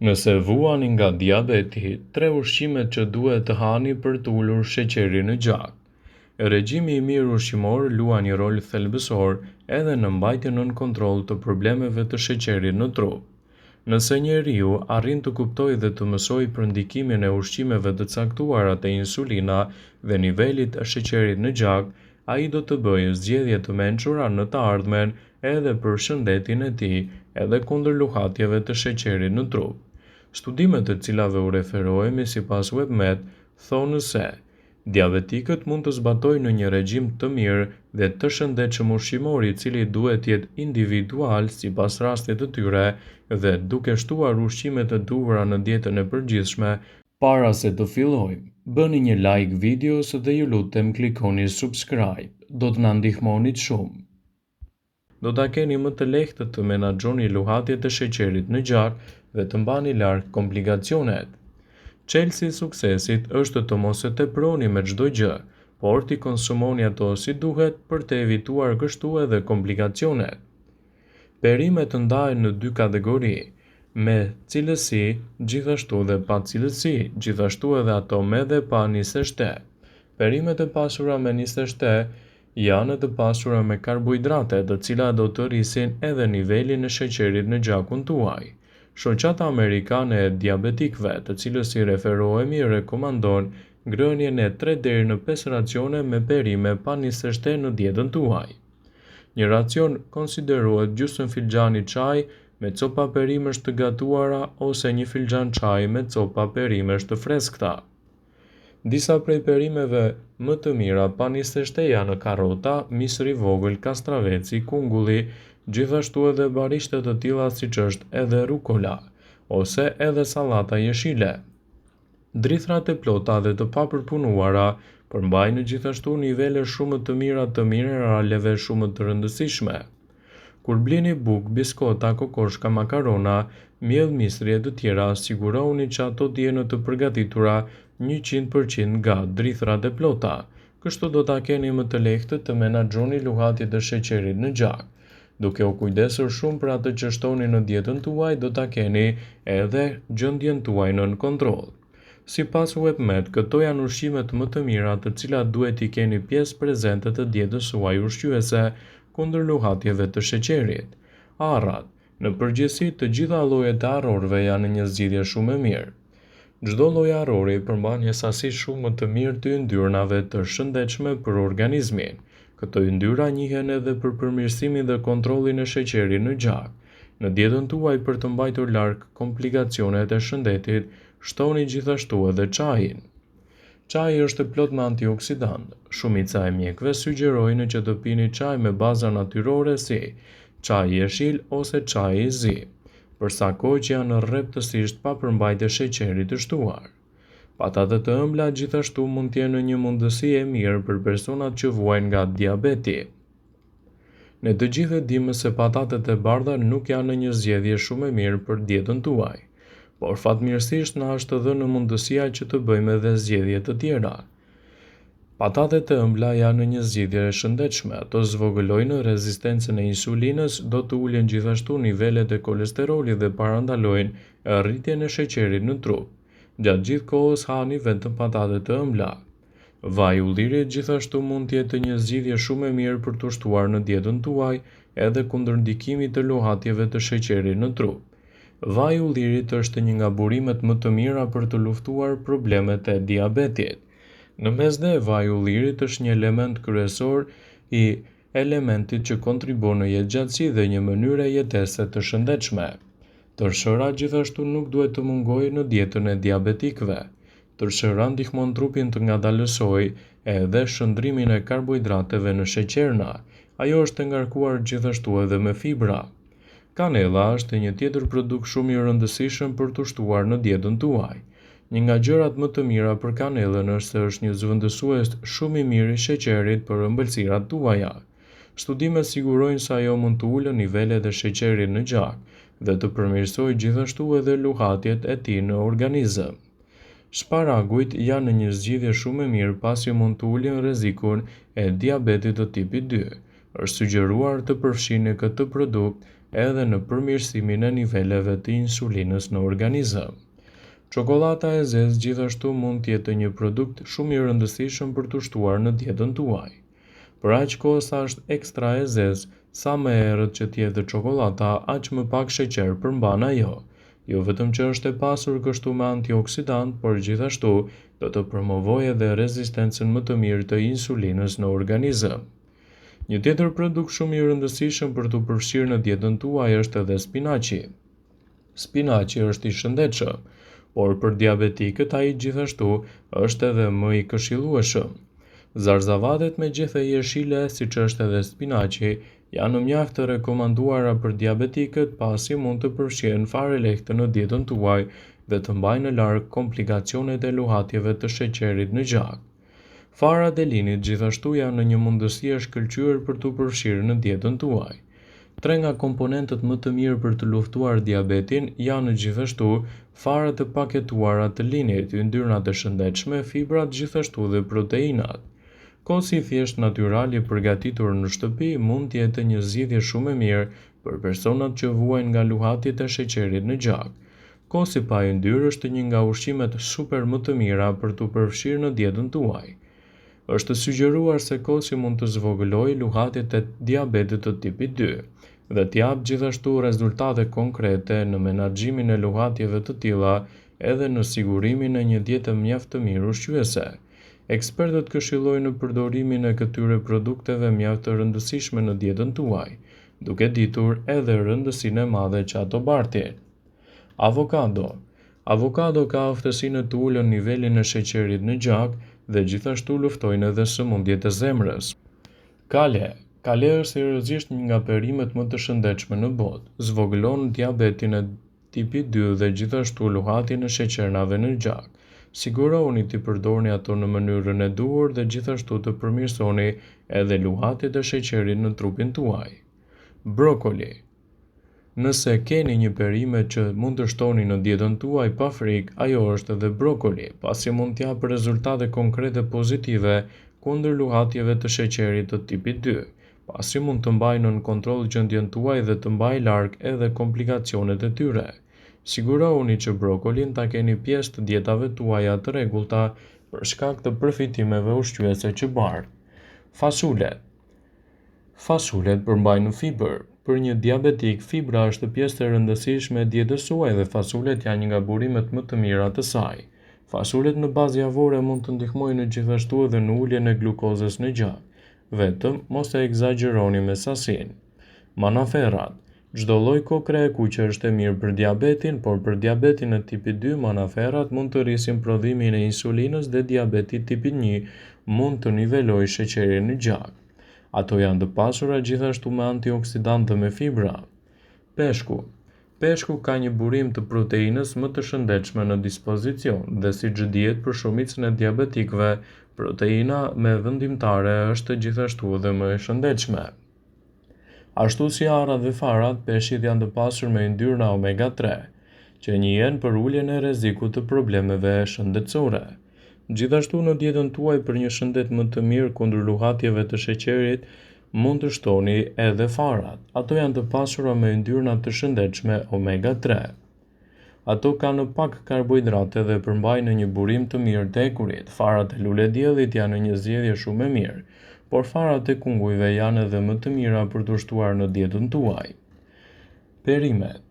Nëse vuani nga diabeti, 3 ushqimet që duhet të hani për të ulur sheqerin në gjak. Regjimi i mirë ushqimor luan një rol thelbësor edhe në mbajtjen nën kontroll të problemeve të sheqerit në trup. Nëse njeriu arrin të kuptojë dhe të mësojë për ndikimin e ushqimeve të caktuara te insulina dhe nivelit të sheqerit në gjak, ai do të bëjë zgjedhje të mençura në të ardhmen edhe për shëndetin e tij edhe kundër luhatjeve të sheqerit në trup. Studimet të cilave u referohemi sipas WebMed thonë se diabetikët mund të zbatojnë një regjim të mirë dhe të shëndetshëm ushqimor i cili duhet të jetë individual sipas rastit të tyre dhe duke shtuar ushqimet e duhura në dietën e përgjithshme. Para se të fillojmë, bëni një like videos dhe ju lutem klikoni subscribe, do të na ndihmonit shumë. Do ta keni më të lehtë të menaxhoni luhatjet e sheqerit në gjak dhe të mbani larg komplikacionet. Çelësi i suksesit është të mos e teproni me çdo gjë, por t'i konsumoni ato si duhet për të evituar kështu edhe komplikacionet. Perimet ndahen në 2 kategori, me cilësi gjithashtu dhe pa cilësi, gjithashtu edhe ato me dhe pa niseshte. Perimet e pasura me niseshte janë të pasura me karbohidrate, të cilat do të rrisin edhe nivelin e sheqerit në gjakun tuaj. Shoqata Amerikane e Diabetikëve, të cilës i referohemi, rekomandon ngrënien e 3 deri në 5 racione me perime pa niseshte në dietën tuaj. Një racion konsiderohet gjysmë filxhani çaj me copa perimesh të gatuara ose 1 filxhan çaj me copa perimesh të freskëta. Disa prej perimeve më të mira pa niseshte janë karrota, misri i vogël, kastraveci, kungulli, gjithashtu edhe barishte të tilla siç është edhe rukola ose edhe sallata jeshile. Drithrat e plota dhe të papërpunuara përmbajnë gjithashtu nivele shumë të mira të mineraleve shumë të rëndësishme. Kur blini bukë, biskota, kokoshka, makarona, miell, misri e të tjera, sigurohuni që ato të jenë të përgatitura 100% nga drithrat e plota. Kështu do ta keni më të lehtë të menaxhoni luhatjet e sheqerit në gjak. Duke u kujdesur shumë për atë që shtoni në dietën tuaj, do ta keni edhe gjendjen tuaj nën kontroll. Sipas WebMed, këto janë ushqimet më të mira të cilat duhet t'i keni pjesë prezente të dietës suaj ushqyese kundër luhatjeve të sheqerit. Arrat. Në përgjithësi, të gjitha llojet e arrorëve janë një zgjidhje shumë e mirë. Çdo lloj arrori përmban një sasi shumë të mirë të yndyrnave të shëndetshme për organizmin. Këto yndyra njihen edhe për përmirësimin dhe kontrollin e sheqerit në gjak. Në dietën tuaj për të mbajtur larg komplikacionet e shëndetit, shtoni gjithashtu edhe çajin. Çaji është plot me antioksidant. Shumica e mjekëve sugjerojnë që të pini çaj me baza natyrore si çaji jeshil ose çaji i zi, për sa kohë që janë rreptësisht pa përmbajtje sheqeri të shtuar. Patatet të ëmbla gjithashtu mund të jenë një mundësi e mirë për personat që vuajnë nga diabeti. Ne të gjithë e dimë se patatet e bardha nuk janë një zgjedhje shumë e mirë për dietën tuaj, por fatmirësisht na është dhënë mundësia që të bëjmë edhe zgjedhje të tjera. Patatet e ëmbla janë një zgjidhje e shëndetshme, ato zvogëlojnë rezistencën e insulinës, do të ulin gjithashtu nivelet e kolesterolit dhe parandalojnë rritjen e sheqerit në trup. Gjatë gjithë kohës hani vetëm patate të ëmbla. Vaj ulliri gjithashtu mund të jetë një zgjidhje shumë e mirë për të shtuar në dietën tuaj edhe kundër ndikimit të luhatjeve të sheqerit në trup. Vaj ullirit është një nga burimet më të mira për të luftuar problemet e diabetit. Në mesdhe, vaj ullirit është një element kryesor i elementit që kontribon në jetëgjatësi dhe një mënyrë jetese të shëndetshme. Tërshëra gjithashtu nuk duhet të mungojë në dietën e diabetikëve. Tërshëra ndihmon trupin të ngadalësojë edhe shëndrimin e karbohidrateve në sheqerna. Ajo është e ngarkuar gjithashtu edhe me fibra. Kanella është një tjetër produkt shumë i rëndësishëm për të shtuar në dietën tuaj. Një nga gjërat më të mira për kanellën është se është një zëvendësues shumë i mirë i sheqerit për ëmbëlsirat tuaja. Studimet sigurojnë se ajo mund të ulë nivelet e sheqerit në gjak dhe të përmirësojë gjithashtu edhe luhatjet e tij në organizëm. Sparagujt janë një zgjidhje shumë e mirë pasi mund të ulin rrezikun e diabetit të tipit 2. Është sugjeruar të përfshini këtë produkt edhe në përmirësimin e niveleve të insulinës në organizëm. Çokolata e zezë gjithashtu mund të jetë një produkt shumë i rëndësishëm për të shtuar në dietën tuaj. Për aq kohë sa është ekstra e zezë, sa më herët që të jetë çokolata, aq më pak sheqer përmban ajo. Jo vetëm që është e pasur kështu me antioksidant, por gjithashtu do të promovojë edhe rezistencën më të mirë të insulinës në organizëm. Një tjetër produkt shumë i rëndësishëm për të përfshirë në dietën tuaj është edhe spinaçi. Spinaçi është i shëndetshëm, por për diabetikët ai gjithashtu është edhe më i këshillueshëm. Zarzavatet me gjethe jeshile, siç është edhe spinaçi, janë mjaft të rekomanduara për diabetikët pasi mund të përfshihen fare lehtë në dietën tuaj dhe të mbajnë larg komplikacionet e luhatjeve të sheqerit në gjak. Farat e linit gjithashtu janë një mundësi e shkëlqyer për të përfshirë në dietën tuaj. 3 nga komponentët më të mirë për të luftuar diabetin janë gjithashtu farat e paketuara të linit, yndyrnat e shëndetshme, fibrat gjithashtu dhe proteinat. Kosi thjesht natyral i përgatitur në shtëpi mund të jetë një zgjidhje shumë e mirë për personat që vuajnë nga luhatjet e sheqerit në gjak. Kosi pa yndyrë është një nga ushqimet super më të mira për të përfshirë në dietën tuaj. Është sugjeruar se kosi mund të zvogëlojë luhatjet e diabetit të tipit 2 dhe të japë gjithashtu rezultate konkrete në menaxhimin e luhatjeve të tilla edhe në sigurimin e një diete mjaft të mirë ushqyese. Ekspertët këshillojnë përdorimin e këtyre produkteve mjaft të rëndësishme në dietën tuaj, duke ditur edhe rëndësinë e madhe që ato bartin. Avokado. Avokado ka aftësinë të ulën nivelin e sheqerit në gjak dhe gjithashtu luftojnë edhe sëmundjet e zemrës. Kale. Kale është seriozisht një nga perimet më të shëndetshme në botë. Zvogëlon diabetin e tipit 2 dhe gjithashtu luhatjen e sheqernave në gjak. Sigurohuni të përdorni ato në mënyrën e duhur dhe gjithashtu të përmirësoni edhe luhatjet e sheqerit në trupin tuaj. Brokoli. Nëse keni një perime që mund të shtoni në dietën tuaj pa frikë, ajo është edhe brokoli, pasi mund të japë rezultate konkrete pozitive kundër luhatjeve të sheqerit të tipit 2, pasi mund të mbajë nën kontroll gjendjen tuaj dhe të mbajë larg edhe komplikacionet e tyre. Sigurohuni që brokolin ta keni pjesë të dietave tuaja të rregullta për shkak të përfitimeve ushqyese që bart. Fasulet. Fasulet përmbajnë fibër. Për një diabetik, fibra është pjesë e rëndësishme e dietës suaj dhe fasulet janë një nga burimet më të mira të saj. Fasulet në bazë javore mund të ndihmojnë gjithashtu edhe në uljen e glukozës në gjak. Vetëm mos e egzagjeroni me sasinë. Manaferrat. Çdo lloj kokre e kuqe është e mirë për diabetin, por për diabetin e tipit 2 manaferrat mund të rrisin prodhimin e insulinës dhe diabeti tipit 1 mund të nivelojë sheqerin në gjak. Ato janë të pasura gjithashtu me antioksidantë dhe me fibra. Peshku. Peshku ka një burim të proteinës më të shëndetshme në dispozicion dhe siç dihet për shumicën e diabetikëve, proteina me vendimtare është gjithashtu edhe më e shëndetshme. Ashtu si arrat dhe farat, peshqit janë të pasur me yndyrna omega 3, që njihen për uljen e rrezikut të problemeve shëndetësore. Gjithashtu në dietën tuaj për një shëndet më të mirë kundër luhatjeve të sheqerit, mund të shtoni edhe farat. Ato janë të pasura me yndyrna të shëndetshme omega 3. Ato kanë pak karbohidrate dhe përmbajnë një burim të mirë të ekurit. Farat e lulediellit janë një zgjedhje shumë e mirë, por farat e kungujve janë edhe më të mira për të shtuar në dietën tuaj. Perimet.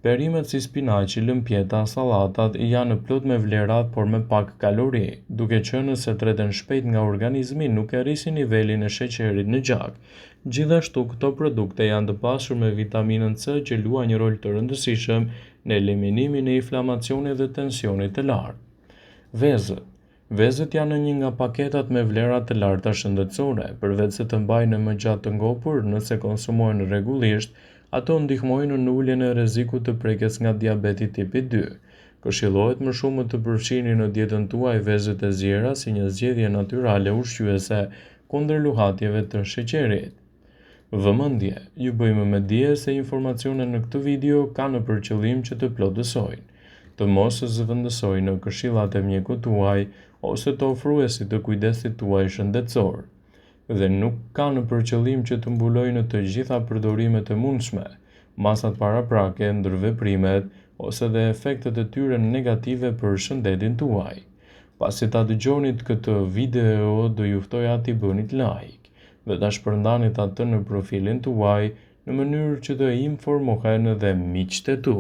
Perimet si spinaçi, lëmpjeta, sallatat janë plot me vlerat por me pak kalori, duke qenë se treten shpejt nga organizmi nuk e rrisin nivelin e sheqerit në gjak. Gjithashtu këto produkte janë të pasur me vitaminën C që luan një rol të rëndësishëm në eliminimin e inflamacionit dhe tensionit të lartë. Vezët. Vezët janë një nga paketat me vlera të larta shëndetësore, përveç se të mbajnë më gjatë të ngopur nëse konsumohen rregullisht, ato ndihmojnë në uljen e rrezikut të prekjes nga diabeti tipi 2. Këshillohet më shumë të përfshini në dietën tuaj vezët e zjera si një zgjedhje natyrale ushqyese kundër luhatjeve të sheqerit. Vëmendje, ju bëjmë me dije se informacionet në këtë video kanë për qëllim që të plotësojnë, të mos zëvendësojnë në këshillat e mjekut tuaj ose të ofruesit të kujdesit tuaj shëndetësor, dhe nuk kanë për qëllim që të mbulojnë të gjitha përdorimet e mundshme, masat paraprake, ndërveprimet ose dhe efektet e tyre negative për shëndetin tuaj. Pasi ta dëgjonit këtë video, do ju ftoja t'i bënit like dhe ta shpërndanit atë në profilin tuaj në mënyrë që të informohen edhe miqtë e tu.